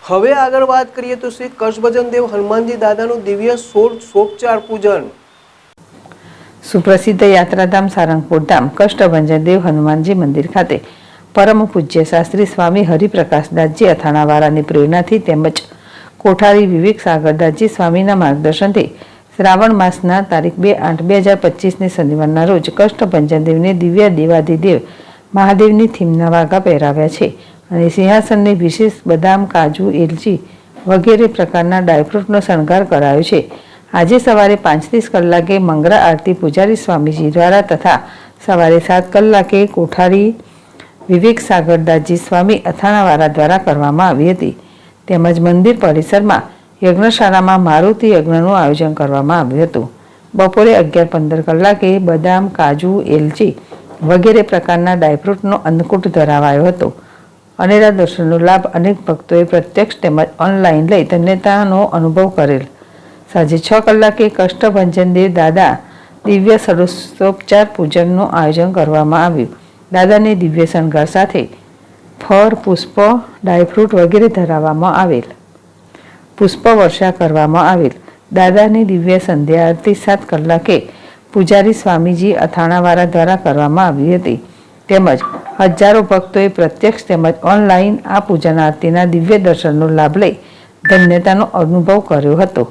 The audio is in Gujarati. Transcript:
હવે આગળ વાત કરીએ તો શ્રી કચ્છભજન દેવ હનુમાનજી દાદાનું દિવ્ય સોપચાર પૂજન। સુપ્રસિદ્ધ યાત્રાધામ સારંગપુર ધામ કષ્ટભંજન દેવ હનુમાનજી મંદિર ખાતે પરમ પૂજ્ય શાસ્ત્રી સ્વામી હરિપ્રકાશદાસજી અથાણાવાળાની પ્રેરણાથી તેમજ કોઠારી વિવેક સાગરદાસજી સ્વામીના માર્ગદર્શનથી શ્રાવણ માસના તારીખ 2/8/2025ની શનિવારના રોજ કષ્ટભંજન દેવને દિવ્ય દેવાધિદેવ મહાદેવની થીમના વાઘા પહેરાવ્યા છે અને સિંહાસનને વિશેષ બદામ, કાજુ, એલચી વગેરે પ્રકારના ડ્રાયફ્રૂટનો શણગાર કરાયો છે। આજે સવારે 5:30 કલાકે મંગળા આરતી પૂજારી સ્વામીજી દ્વારા તથા સવારે 7 કલાકે કોઠારી વિવેક સાગરદાસજી સ્વામી અથાણાવાળા દ્વારા કરવામાં આવી હતી। તેમજ મંદિર પરિસરમાં યજ્ઞશાળામાં મારુતિ યજ્ઞનું આયોજન કરવામાં આવ્યું હતું। બપોરે 11:15 કલાકે બદામ, કાજુ, એલચી વગેરે પ્રકારના ડ્રાયફ્રૂટનો અન્નકૂટ ધરાવાયો હતો। અનેરા દર્શનનો લાભ અનેક ભક્તોએ પ્રત્યક્ષ તેમજ ઓનલાઈન લઈ ધન્યતાનો અનુભવ કરેલ। સાંજે 6 કલાકે કષ્ટભંજન દેવ દાદા દિવ્ય ષોડશોપચાર પૂજનનું આયોજન કરવામાં આવ્યું। દાદાને દિવ્ય શણગાર સાથે ફળ, પુષ્પ, ડ્રાયફ્રૂટ વગેરે ધરાવવામાં આવેલ। પુષ્પ વર્ષા કરવામાં આવેલ। દાદાની દિવ્ય સંધ્યા આરતી 7 કલાકે પૂજારી સ્વામીજી અથાણાવાળા દ્વારા કરવામાં આવી હતી। તેમજ હજારો ભક્તોએ પ્રત્યક્ષ તેમજ ઓનલાઈન આ પૂજન આરતીના દિવ્ય દર્શનનો લાભ લઈ ધન્યતાનો અનુભવ કર્યો હતો।